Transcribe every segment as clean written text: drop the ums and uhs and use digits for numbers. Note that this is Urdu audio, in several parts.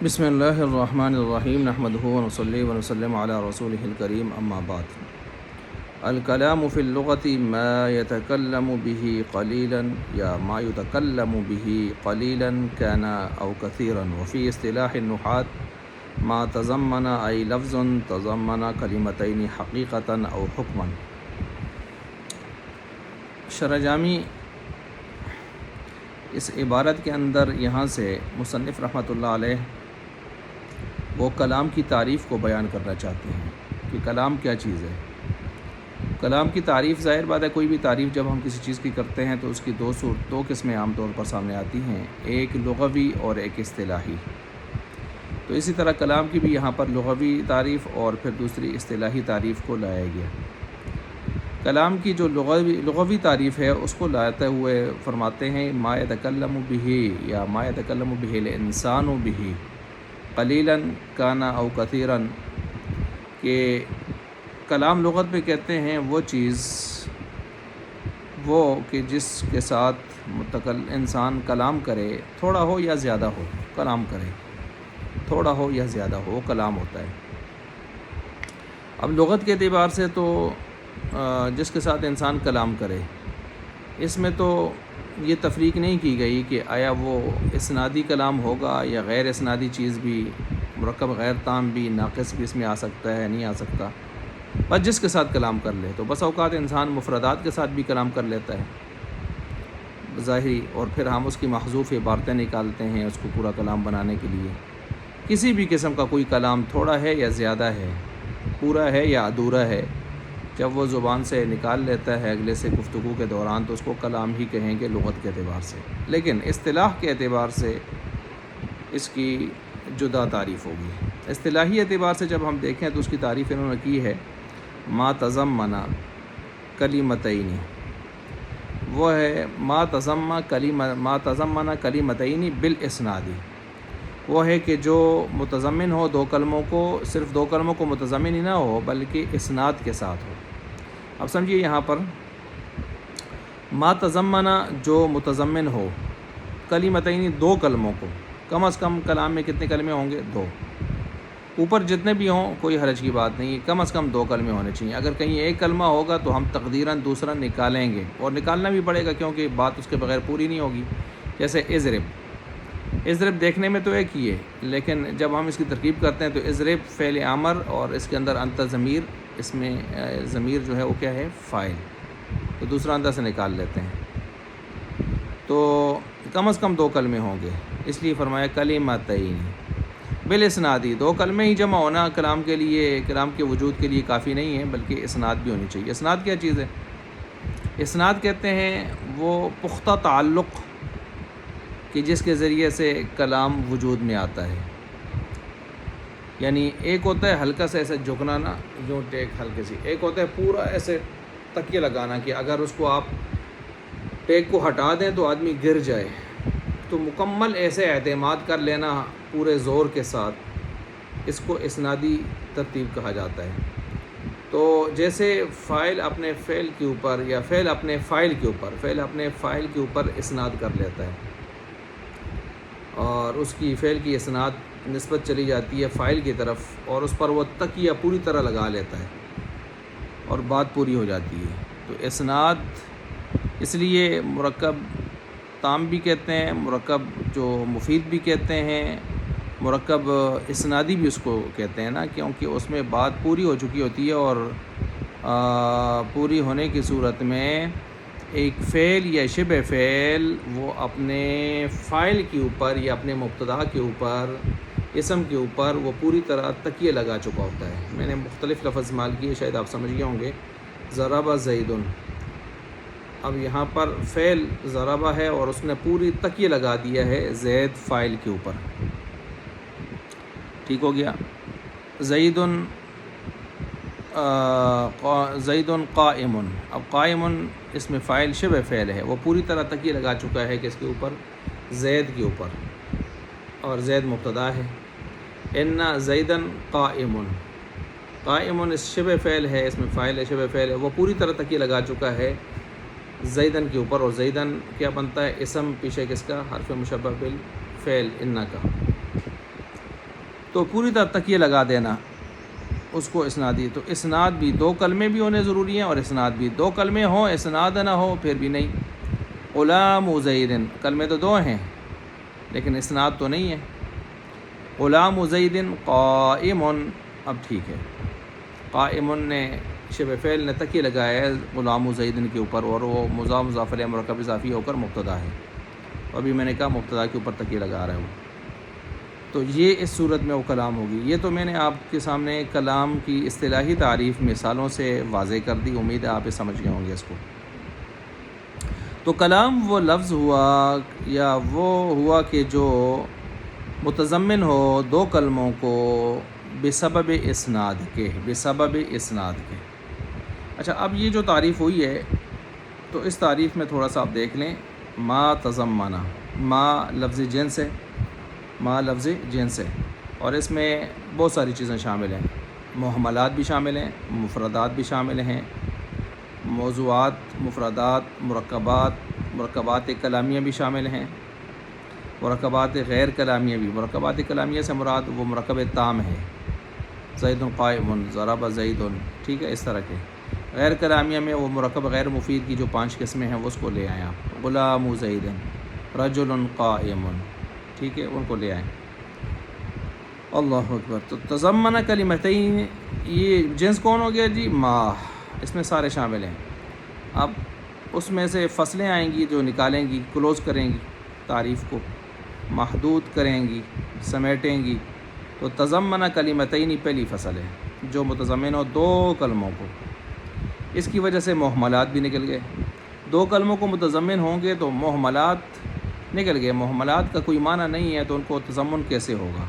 بسم اللہ الرحمن الرحیم نحمدہ ونصلی ونسلم علی رسولہ الکریم اما بعد الکلام فی اللغۃ ما یتکلم به قلیلا یا ما یتکلم به قلیلا کان او کثیرا وفی اصطلاح النحاة ما تضمن ای لفظ تضمن کلمتین حقیقتا او حکما۔ شرح جامی اس عبارت کے اندر یہاں سے مصنف رحمۃ اللہ علیہ وہ کلام کی تعریف کو بیان کرنا چاہتے ہیں کہ کلام کیا چیز ہے۔ کلام کی تعریف، ظاہر بات ہے کوئی بھی تعریف جب ہم کسی چیز کی کرتے ہیں تو اس کی دو قسمیں عام طور پر سامنے آتی ہیں، ایک لغوی اور ایک اصطلاحی۔ تو اسی طرح کلام کی بھی یہاں پر لغوی تعریف اور پھر دوسری اصطلاحی تعریف کو لایا گیا۔ کلام کی جو لغوی تعریف ہے اس کو لاتے ہوئے فرماتے ہیں ما یتکلم به یا ما یتکلم به الانسان به قلیلا کان او کثیرا، کہ کلام لغت میں کہتے ہیں وہ چیز وہ کہ جس کے ساتھ انسان کلام کرے، تھوڑا ہو یا زیادہ ہو کلام کرے، تھوڑا ہو یا زیادہ ہو کلام ہوتا ہے۔ اب لغت کے اعتبار سے تو جس کے ساتھ انسان کلام کرے، اس میں تو یہ تفریق نہیں کی گئی کہ آیا وہ اسنادی کلام ہوگا یا غیر اسنادی چیز بھی، مرکب غیر تام بھی، ناقص بھی اس میں آ سکتا ہے نہیں آ سکتا، بس جس کے ساتھ کلام کر لے۔ تو بس اوقات انسان مفردات کے ساتھ بھی کلام کر لیتا ہے ظاہری، اور پھر ہم اس کی محذوف عبارتیں نکالتے ہیں اس کو پورا کلام بنانے کے لیے۔ کسی بھی قسم کا کوئی کلام تھوڑا ہے یا زیادہ ہے، پورا ہے یا ادھورا ہے، جب وہ زبان سے نکال لیتا ہے اگلے سے گفتگو کے دوران تو اس کو کلام ہی کہیں گے لغت کے اعتبار سے، لیکن اصطلاح کے اعتبار سے اس کی جدا تعریف ہوگی۔ اصطلاحی اعتبار سے جب ہم دیکھیں تو اس کی تعریف انہوں نے کی ہے ما تضمن کلمتین، وہ ہے ما تضمن کلمتین بالاسناد، وہ ہے کہ جو متضمن ہو دو کلموں کو، صرف دو کلموں کو متضمن ہی نہ ہو بلکہ اسناد کے ساتھ ہو۔ اب سمجھیے یہاں پر ما تضمن جو متضمن ہو کلمتین، دو کلموں کو، کم از کم کلام میں کتنے کلمے ہوں گے؟ دو، اوپر جتنے بھی ہوں کوئی حرج کی بات نہیں ہے، کم از کم دو کلمے ہونے چاہیے۔ اگر کہیں ایک کلمہ ہوگا تو ہم تقدیراً دوسرا نکالیں گے، اور نکالنا بھی پڑے گا کیونکہ بات اس کے بغیر پوری نہیں ہوگی۔ جیسے اضرب دیکھنے میں تو ایک ہی ہے، لیکن جب ہم اس کی ترکیب کرتے ہیں تو اضرب فعل امر اور اس کے اندر انت ضمیر، اس میں ضمیر جو ہے وہ کیا ہے؟ فاعل، تو دوسرا اندر سے نکال لیتے ہیں، تو کم از کم دو کلمے ہوں گے، اس لیے فرمایا کلمتین بالاسنادی۔ دو کلمے ہی جمع ہونا کلام کے لیے، کلام کے وجود کے لیے کافی نہیں ہے، بلکہ اسناد بھی ہونی چاہیے۔ اسناد کیا چیز ہے؟ اسناد کہتے ہیں وہ پختہ تعلق کہ جس کے ذریعے سے کلام وجود میں آتا ہے۔ یعنی ایک ہوتا ہے ہلکا سا ایسے جھکنا نا، یوں ٹیک ہلکے سی، ایک ہوتا ہے پورا ایسے تکیہ لگانا کہ اگر اس کو آپ ٹیک کو ہٹا دیں تو آدمی گر جائے، تو مکمل ایسے اعتماد کر لینا پورے زور کے ساتھ، اس کو اسنادی ترتیب کہا جاتا ہے۔ تو جیسے فاعل اپنے فعل کے اوپر یا فعل اپنے فاعل کے اوپر اسناد کر لیتا ہے، اور اس کی فعل کی اسناد نسبت چلی جاتی ہے فاعل کی طرف، اور اس پر وہ تکیہ پوری طرح لگا لیتا ہے اور بات پوری ہو جاتی ہے۔ تو اسناد اس لیے مرکب تام بھی کہتے ہیں، مرکب جو مفید بھی کہتے ہیں، مرکب اسنادی بھی اس کو کہتے ہیں نا، کیونکہ اس میں بات پوری ہو چکی ہوتی ہے، اور پوری ہونے کی صورت میں ایک فعل یا شبہ فعل وہ اپنے فاعل کے اوپر یا اپنے مبتدا کے اوپر، اسم کے اوپر وہ پوری طرح تکیہ لگا چکا ہوتا ہے۔ میں نے مختلف لفظ استعمال کیے، شاید آپ سمجھ گئے ہوں گے۔ ضرب زید، اب یہاں پر فعل ضربہ ہے اور اس نے پوری تکیہ لگا دیا ہے زید فاعل کے اوپر، ٹھیک ہو گیا۔ زید قائم، اب قائم اس میں فاعل شبہ فعل ہے، وہ پوری طرح تکیہ لگا چکا ہے کہ اس کے اوپر؟ زید کے اوپر، اور زید مبتدا ہے۔ ان زیدن قائم، قائم اس شبہ فعل ہے، اس میں فاعل ہے شبہ فعل ہے، وہ پوری طرح تکیہ لگا چکا ہے زیدن کے اوپر، اور زیدن کیا بنتا ہے؟ اسم پیچھے کس کا؟ حرف مشبہ بالفعل انا کا۔ تو پوری طرح تکیے لگا دینا اس کو اسنادی. تو اسناد بھی 2 کلمے بھی ہونے ضروری ہیں اور اسناد بھی 2 کلمے ہوں اسناد نہ ہو پھر بھی نہیں. غلام زید، کلمے تو 2 ہیں لیکن اسناد تو نہیں ہے. غلام زید قائم، اب ٹھیک ہے، قائم نے شبہ فعل نے تکیے لگایا ہے غلام زید کے اوپر، اور وہ مضاف مضاف الیہ مرکب اضافی ہو کر مبتدا ہے. ابھی میں نے کہا مبتدا کے اوپر تکیے لگا رہا ہے وہ، تو یہ اس صورت میں وہ کلام ہوگی. یہ تو میں نے آپ کے سامنے کلام کی اصطلاحی تعریف مثالوں سے واضح کر دی، امید ہے آپ یہ سمجھ گئے ہوں گے اس کو. تو کلام وہ لفظ ہوا یا وہ ہوا کہ جو متضمن ہو 2 کلموں کو بسبب اسناد کے، بسبب اسناد کے. اچھا، اب یہ جو تعریف ہوئی ہے تو اس تعریف میں تھوڑا سا آپ دیکھ لیں. ما تضمنہ، ما لفظ جنس ہے، ما لفظ جنس ہے، اور اس میں بہت ساری چیزیں شامل ہیں. محملات بھی شامل ہیں، مفردات بھی شامل ہیں، موضوعات، مفردات، مرکبات کلامیہ بھی شامل ہیں، مرکبات غیر کلامیہ بھی. مرکبات کلامیہ سے مراد وہ مرکب تام ہے، زید قائم، ضرب زید، ٹھیک ہے، اس طرح کے. غیر کلامیہ میں وہ مرکب غیر مفید کی جو 5 قسمیں ہیں وہ اس کو لے آئیں آپ. غلام زید، رجل قائم، ٹھیک ہے، ان کو لے آئیں. اللہ اکبر. تو تضمن کلمتین، یہ جنس کون ہو گیا جی؟ ما، اس میں سارے شامل ہیں. اب اس میں سے فصلیں آئیں گی جو نکالیں گی، کلوز کریں گی تعریف کو، محدود کریں گی، سمیٹیں گی. تو تضمن کلمتین پہلی فصل ہے جو متضمن ہو 2 کلموں کو. اس کی وجہ سے محملات بھی نکل گئے. 2 کلموں کو متضمن ہوں گے تو محملات نکل گئے. محملات کا کوئی معنی نہیں ہے تو ان کو تضمن کیسے ہوگا؟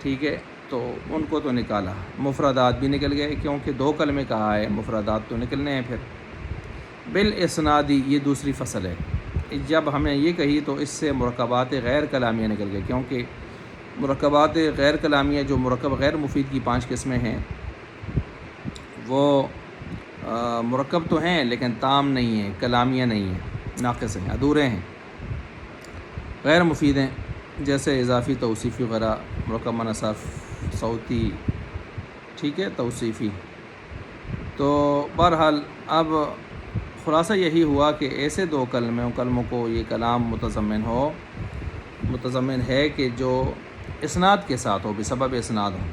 ٹھیک ہے، تو ان کو تو نکالا. مفردات بھی نکل گئے کیونکہ 2 کلمے کہا ہے، مفردات تو نکلنے ہیں. پھر بالاسنادی، یہ دوسری فصل ہے. جب ہمیں یہ کہی تو اس سے مرکبات غیر کلامیہ نکل گئے، کیونکہ مرکبات غیر کلامیہ جو مرکب غیر مفید کی 5 قسمیں ہیں وہ مرکب تو ہیں لیکن تام نہیں ہیں، کلامیہ نہیں ہیں، ناقص ہیں، ادھورے ہیں، غیر مفید ہیں. جیسے اضافی، توصیفی وغیرہ، مرکب منصف، صوتی، ٹھیک ہے، توصیفی. تو بہرحال اب خلاصہ یہی ہوا کہ ایسے 2 کلموں کو یہ کلام متضمن ہے کہ جو اسناد کے ساتھ ہو، بسبب اسناد ہو.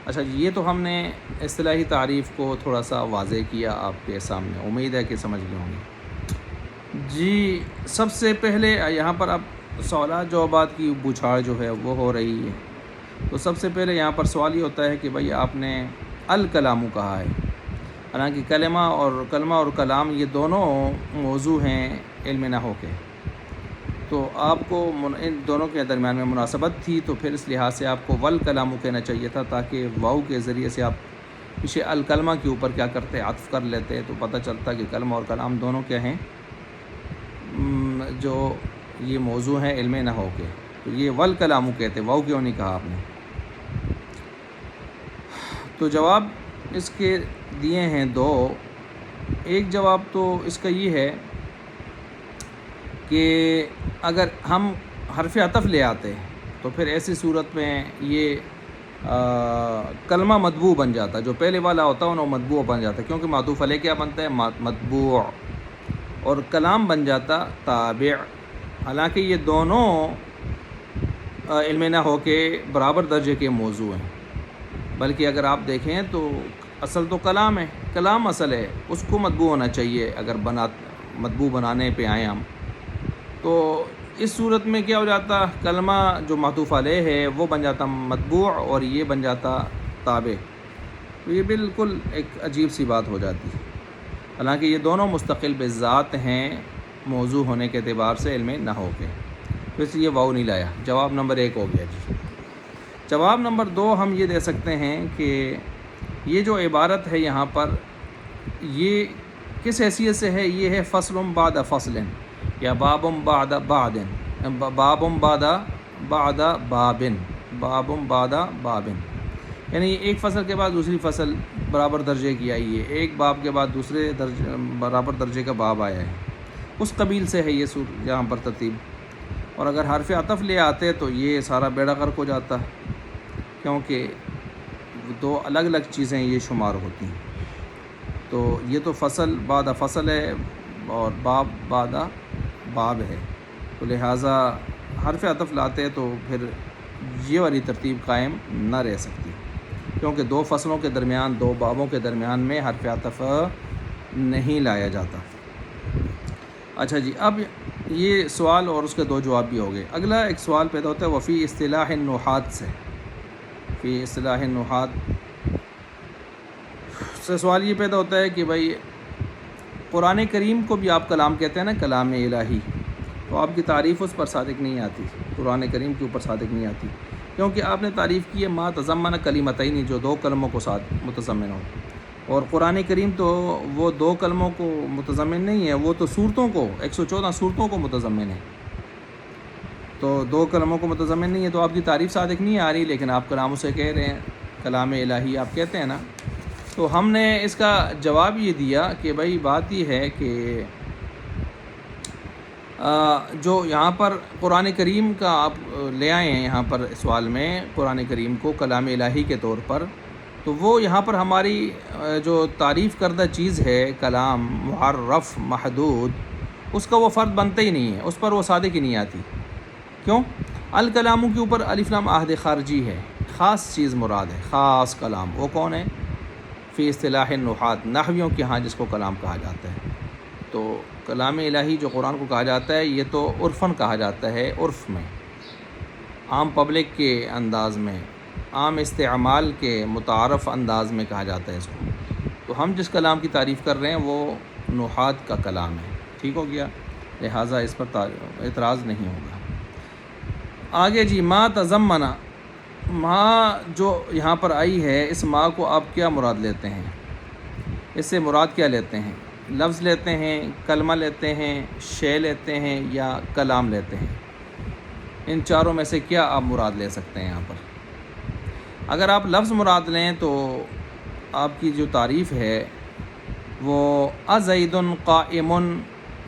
اچھا، یہ تو ہم نے اصطلاحی تعریف کو تھوڑا سا واضح کیا آپ کے سامنے، امید ہے کہ سمجھ گئے ہوں گے. جی، سب سے پہلے یہاں پر اب سوالات جوابات کی بچھاڑ جو ہے وہ ہو رہی ہے. تو سب سے پہلے یہاں پر سوال یہ ہوتا ہے کہ بھائی آپ نے الکلام کہا ہے، حالانکہ کلمہ اور کلام یہ دونوں موضوع ہیں علم نحو کے. تو آپ کو ان دونوں کے درمیان میں مناسبت تھی، تو پھر اس لحاظ سے آپ کو والکلام کہنا چاہیے تھا، تاکہ واو کے ذریعے سے آپ پیچھے الکلمہ کے اوپر کیا کرتے، عطف کر لیتے، تو پتہ چلتا کہ کلمہ اور کلام دونوں کیا ہیں، جو یہ موضوع ہیں علم نحو کے. تو یہ والکلام کہتے، واو کیوں نہیں کہا آپ نے؟ تو جواب اس کے دیے ہیں 2. ایک جواب تو اس کا یہ ہے کہ اگر ہم حرف عطف لے آتے تو پھر ایسی صورت میں یہ کلمہ مطبوع بن جاتا، جو پہلے والا ہوتا ہے وہ مطبوع بن جاتا، کیونکہ معطوف علیہ کیا بنتا ہے؟ مطبوع. اور کلام بن جاتا تابع. حالانکہ یہ دونوں علم نحو کے برابر درجے کے موضوع ہیں، بلکہ اگر آپ دیکھیں تو اصل تو کلام ہے، کلام اصل ہے، اس کو مطبوع ہونا چاہیے. اگر مطبوع بنانے پہ آئیں ہم تو اس صورت میں کیا ہو جاتا؟ کلمہ جو معطوف علیہ ہے وہ بن جاتا مطبوع اور یہ بن جاتا تابع. تو یہ بالکل ایک عجیب سی بات ہو جاتی ہے، حالانکہ یہ دونوں مستقل بذات ہیں موضوع ہونے کے اعتبار سے علم نحو کے. تو اس لیے واو نہیں لایا. جواب نمبر 1 ہو گیا جی. جواب نمبر 2 ہم یہ دے سکتے ہیں کہ یہ جو عبارت ہے یہاں پر یہ کس حیثیت سے ہے؟ یہ ہے فصل بعد فصل یا باب بعد بعد، باب بعد بابن، باب بعد بابن، یعنی ایک فصل کے بعد دوسری فصل برابر درجے کی آئی ہے، ایک باب کے بعد دوسرے برابر درجے کا باب آیا ہے. اس قبیل سے ہے یہ یہاں پر ترتیب. اور اگر حرف عطف لے آتے تو یہ سارا بیڑا غرق ہو جاتا. کیونکہ دو الگ الگ چیزیں یہ شمار ہوتی ہیں. تو یہ تو فصل بعد فصل ہے اور باب بعد باب ہے، تو لہٰذا حرف عطف لاتے تو پھر یہ والی ترتیب قائم نہ رہ سکتی، کیونکہ دو فصلوں کے درمیان، دو بابوں کے درمیان میں حرف عطف نہیں لایا جاتا. اچھا جی، اب یہ سوال اور اس کے دو جواب بھی ہو گئے. اگلا ایک سوال پیدا ہوتا ہے وفی اصطلاح النحات سے. فی اصطلاح النحات سے سوال یہ پیدا ہوتا ہے کہ بھائی قرآن کریم کو بھی آپ کلام کہتے ہیں نا، کلام الہی، تو آپ کی تعریف اس پر صادق نہیں آتی، قرآن کریم کے اوپر صادق نہیں آتی، کیونکہ آپ نے تعریف کی ہے ما تضمن کلمتین، جو دو کلموں کو ساتھ متضمن ہو. اور قرآن کریم تو وہ دو کلموں کو متضمن نہیں ہے، وہ تو صورتوں کو، 114 صورتوں کو متضمن ہے. تو دو کلموں کو متضمن نہیں ہے، تو آپ کی تعریف صادق نہیں آ رہی، لیکن آپ کلام اسے کہہ رہے ہیں، کلام الہی آپ کہتے ہیں نا. تو ہم نے اس کا جواب یہ دیا کہ بھائی بات یہ ہے کہ جو یہاں پر قرآن کریم کا آپ لے آئے ہیں یہاں پر سوال میں قرآن کریم کو کلام الہی کے طور پر، تو وہ یہاں پر ہماری جو تعریف کردہ چیز ہے کلام معرف محدود، اس کا وہ فرد بنتا ہی نہیں ہے، اس پر وہ صادق ہی نہیں آتی. کیوں؟ الکلاموں کے اوپر الف لام عہد خارجی ہے، خاص چیز مراد ہے، خاص کلام. وہ کون ہے؟ فی اصطلاح النحات، نحویوں کے ہاں جس کو کلام کہا جاتا ہے. تو کلام الہی جو قرآن کو کہا جاتا ہے، یہ تو عرفاً کہا جاتا ہے، عرف میں، عام پبلک کے انداز میں، عام استعمال کے متعارف انداز میں کہا جاتا ہے اس کو. تو ہم جس کلام کی تعریف کر رہے ہیں وہ نحات کا کلام ہے. ٹھیک ہو گیا، لہٰذا اس پر اعتراض نہیں ہوگا. آگے جی، ما تضمن، ما جو یہاں پر آئی ہے، اس ما کو آپ کیا مراد لیتے ہیں؟ اس سے مراد کیا لیتے ہیں؟ لفظ لیتے ہیں، کلمہ لیتے ہیں، شے لیتے ہیں، یا کلام لیتے ہیں؟ ان چاروں میں سے کیا آپ مراد لے سکتے ہیں یہاں پر؟ اگر آپ لفظ مراد لیں تو آپ کی جو تعریف ہے وہ ازید قائم،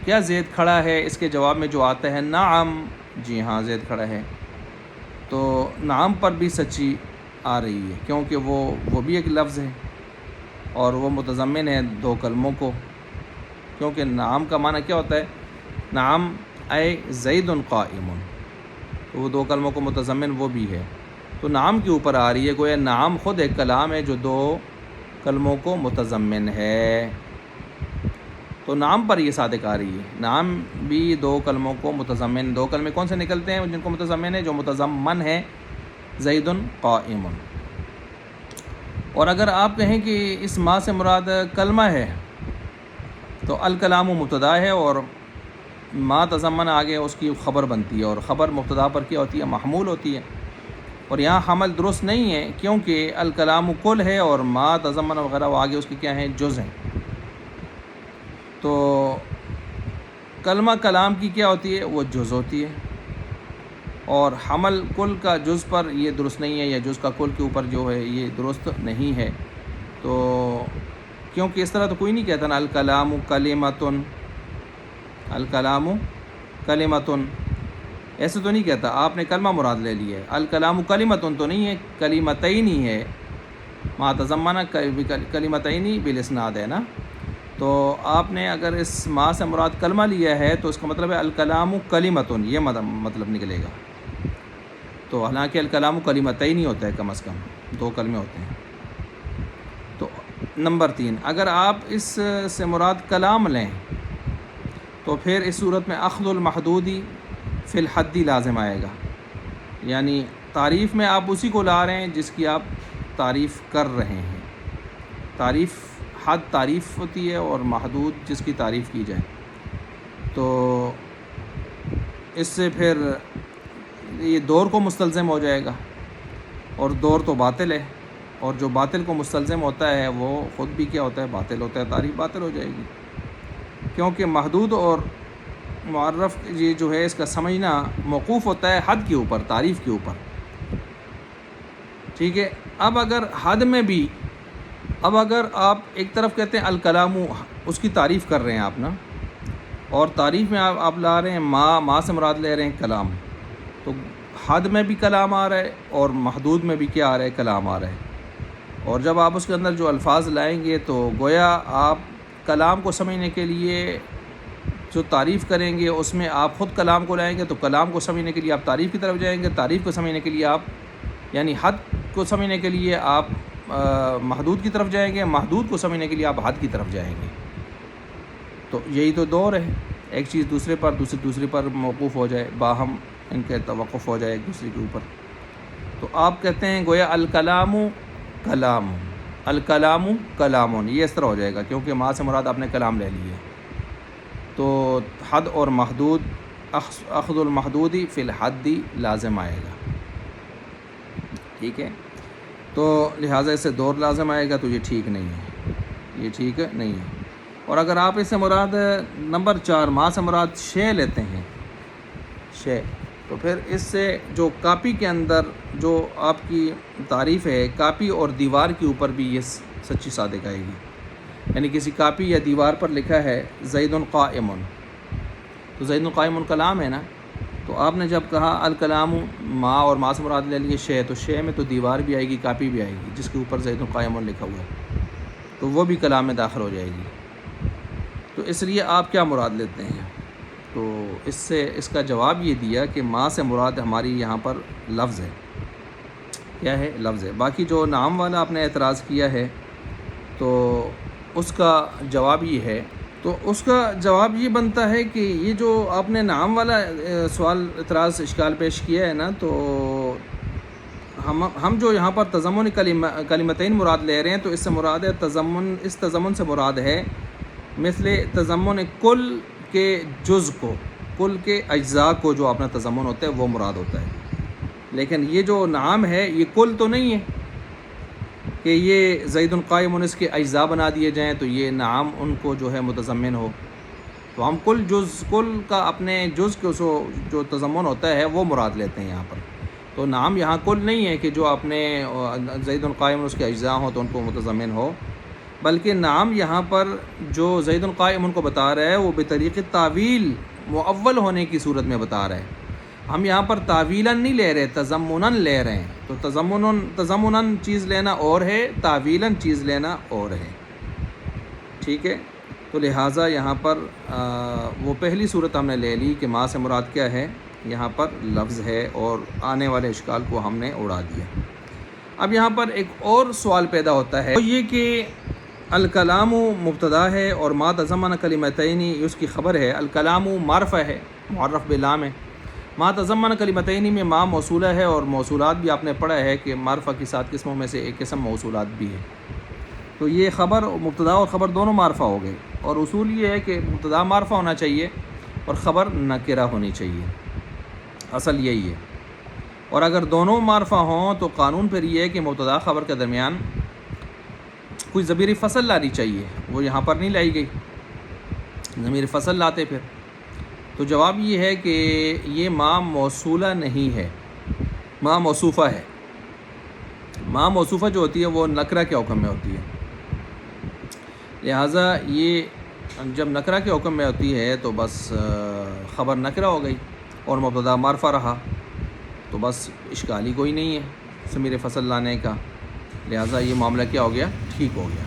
کیا زید کھڑا ہے؟ اس کے جواب میں جو آتا ہے نعم، جی ہاں زید کھڑا ہے. تو نعم پر بھی سچی آ رہی ہے، کیونکہ وہ بھی ایک لفظ ہے اور وہ متضمن ہے دو کلموں کو. کیونکہ نعم کا معنی کیا ہوتا ہے؟ نعم اے زید قائم، تو وہ دو کلموں کو متضمن وہ بھی ہے. تو نعم کے اوپر آ رہی ہے، گویا نعم خود ایک کلام ہے جو دو کلموں کو متضمن ہے. تو نعم پر یہ صادق آ رہی ہے. نعم بھی دو کلموں کو متضمن، دو کلمے کون سے نکلتے ہیں جن کو متضمن ہے؟ جو متضمن ہے زید قائم. اور اگر آپ کہیں کہ اس ما سے مراد کلمہ ہے تو الکلام مبتدا ہے اور ما تضمن آگے اس کی خبر بنتی ہے، اور خبر مبتدا پر کیا ہوتی ہے؟ محمول ہوتی ہے. اور یہاں حمل درست نہیں ہے، کیونکہ الکلام کل ہے اور ما تضمن وغیرہ وہ آگے اس کے کیا ہیں؟ جز ہیں. تو کلمہ کلام کی کیا ہوتی ہے؟ وہ جز ہوتی ہے، اور حمل کل کا جز پر یہ درست نہیں ہے، یا جز کا کل کے اوپر جو ہے یہ درست نہیں ہے. تو کیونکہ اس طرح تو کوئی نہیں کہتا نا الکلام کلمتن، الکلام کلمتن، ایسے تو نہیں کہتا. آپ نے کلمہ مراد لے لیا ہے. الکلام کلمتن تو نہیں ہے، کلمتین ہی ہے. ما تضمن کلمتین بالاسناد ہے نا. تو آپ نے اگر اس ما سے مراد کلمہ لیا ہے تو اس کا مطلب ہے الکلام کلمتن، یہ مطلب نکلے گا. تو حالانکہ الکلام کلمتین ہی ہوتا ہے، کم از کم دو کلمے ہوتے ہیں. تو نمبر 3، اگر آپ اس سے مراد کلام لیں تو پھر اس صورت میں اخذ المحدودی فی الحدی لازم آئے گا. یعنی تعریف میں آپ اسی کو لا رہے ہیں جس کی آپ تعریف کر رہے ہیں. تعریف، حد تعریف ہوتی ہے اور محدود جس کی تعریف کی جائے. تو اس سے پھر یہ دور کو مستلزم ہو جائے گا، اور دور تو باطل ہے، اور جو باطل کو مستلزم ہوتا ہے وہ خود بھی کیا ہوتا ہے؟ باطل ہوتا ہے. تعریف باطل ہو جائے گی، کیونکہ محدود اور معرف یہ جو ہے اس کا سمجھنا موقوف ہوتا ہے حد کے اوپر، تعریف کے اوپر. ٹھیک ہے. اب اگر حد میں بھی، اب اگر آپ ایک طرف کہتے ہیں الکلام، اس کی تعریف کر رہے ہیں آپ نا، اور تعریف میں آپ لا رہے ہیں ما سے مراد لے رہے ہیں کلام، تو حد میں بھی کلام آ رہا ہے اور محدود میں بھی کیا آ رہا ہے، کلام آ رہا ہے. اور جب آپ اس کے اندر جو الفاظ لائیں گے تو گویا آپ کلام کو سمجھنے کے لیے جو تعریف کریں گے اس میں آپ خود کلام کو لائیں گے، تو کلام کو سمجھنے کے لیے آپ تعریف کی طرف جائیں گے، تعریف کو سمجھنے کے لیے آپ یعنی حد کو سمجھنے کے لیے آپ محدود کی طرف جائیں گے، محدود کو سمجھنے کے لیے آپ حد کی طرف جائیں گے. تو یہی تو دور ہے، ایک چیز دوسرے پر موقوف ہو جائے، باہم ان کے توقف ہو جائے ایک دوسرے کے اوپر. تو آپ کہتے ہیں گویا الکلام کلام، الکلام کلامون، یہ اس طرح ہو جائے گا کیونکہ ما سے مراد آپ نے کلام لے لی ہے. تو حد اور محدود، اخذ المحدودی فی الحدی لازم آئے گا. ٹھیک ہے، تو لہٰذا اس سے دور لازم آئے گا، تو یہ ٹھیک نہیں ہے، یہ ٹھیک نہیں ہے. اور اگر آپ اس سے مراد نمبر 4 ما سے مراد شے لیتے ہیں، شے، تو پھر اس سے جو کاپی کے اندر جو آپ کی تعریف ہے، کاپی اور دیوار کے اوپر بھی یہ سچی صادق آئے گی. یعنی کسی کاپی یا دیوار پر لکھا ہے زید قائم، تو زید قائم کلام ہے نا. تو آپ نے جب کہا الکلام ما اور ما سے مراد لے لیے شے، تو شے میں تو دیوار بھی آئے گی، کاپی بھی آئے گی جس کے اوپر زید قائم لکھا ہوا ہے، تو وہ بھی کلام میں داخل ہو جائے گی. تو اس لیے آپ کیا مراد لیتے ہیں؟ تو اس سے اس کا جواب یہ دیا کہ ما سے مراد ہماری یہاں پر لفظ ہے. کیا ہے؟ لفظ ہے. باقی جو نام والا آپ نے اعتراض کیا ہے تو اس کا جواب یہ ہے، تو اس کا جواب یہ بنتا ہے کہ یہ جو آپ نے نام والا سوال اعتراض اشکال پیش کیا ہے نا، تو ہم جو یہاں پر تضمن کلمتین مراد لے رہے ہیں، تو اس سے مراد ہے تضمن، اس تضمن سے مراد ہے مثل تضمن کل کے جز کو، کل کے اجزاء کو جو اپنا تضمن ہوتا ہے وہ مراد ہوتا ہے. لیکن یہ جو نام ہے یہ کل تو نہیں ہے کہ یہ زید قائم اس کے اجزاء بنا دیے جائیں تو یہ نام ان کو جو ہے متضمن ہو. تو ہم کل جز، کل کا اپنے جز کے جو تضمن ہوتا ہے وہ مراد لیتے ہیں یہاں پر. تو نام یہاں کل نہیں ہے کہ جو اپنے زید قائم اس کے اجزاء ہوں تو ان کو متضمن ہو، بلکہ نام یہاں پر جو زید قائم ان کو بتا رہا ہے وہ بطریق تعویل مؤول ہونے کی صورت میں بتا رہا ہے. ہم یہاں پر تعویلاً نہیں لے رہے، تضمناً لے رہے ہیں. تو تضمناً چیز لینا اور ہے، تعویلاً چیز لینا اور ہے. ٹھیک ہے، تو لہٰذا یہاں پر وہ پہلی صورت ہم نے لے لی کہ ما سے مراد کیا ہے، یہاں پر لفظ ہے، اور آنے والے اشکال کو ہم نے اڑا دیا. اب یہاں پر ایک اور سوال پیدا ہوتا ہے، وہ یہ کہ الکلام مبتدا ہے اور ما تضمن کلمتین اس کی خبر ہے. الکلام معرفہ ہے، معرف بلام ہے. ما تضمن کلمتین میں ما موصولہ ہے، اور موصولات بھی آپ نے پڑھا ہے کہ معرفہ کی 7 قسموں میں سے ایک قسم موصولات بھی ہے. تو یہ خبر، مبتدا اور خبر دونوں معرفہ ہو گئے، اور اصول یہ ہے کہ مبتدا معرفہ ہونا چاہیے اور خبر نکرہ ہونی چاہیے، اصل یہی ہے. اور اگر دونوں معرفہ ہوں تو قانون پھر یہ ہے کہ مبتدا خبر کے درمیان کوئی ضمیر فصل لانی چاہیے، وہ یہاں پر نہیں لائی گئی. ضمیر فصل لاتے پھر تو جواب یہ ہے کہ یہ ما موصولہ نہیں ہے، ما موصوفہ ہے. ما موصوفہ جو ہوتی ہے وہ نکرہ کے حکم میں ہوتی ہے. لہٰذا یہ جب نکرہ کے حکم میں ہوتی ہے تو بس خبر نکرہ ہو گئی اور مبتدا معرفہ رہا، تو بس اشکال ہی کوئی نہیں ہے ضمیر فصل لانے کا. لہٰذا یہ معاملہ کیا ہو گیا، ٹھیک ہو گیا.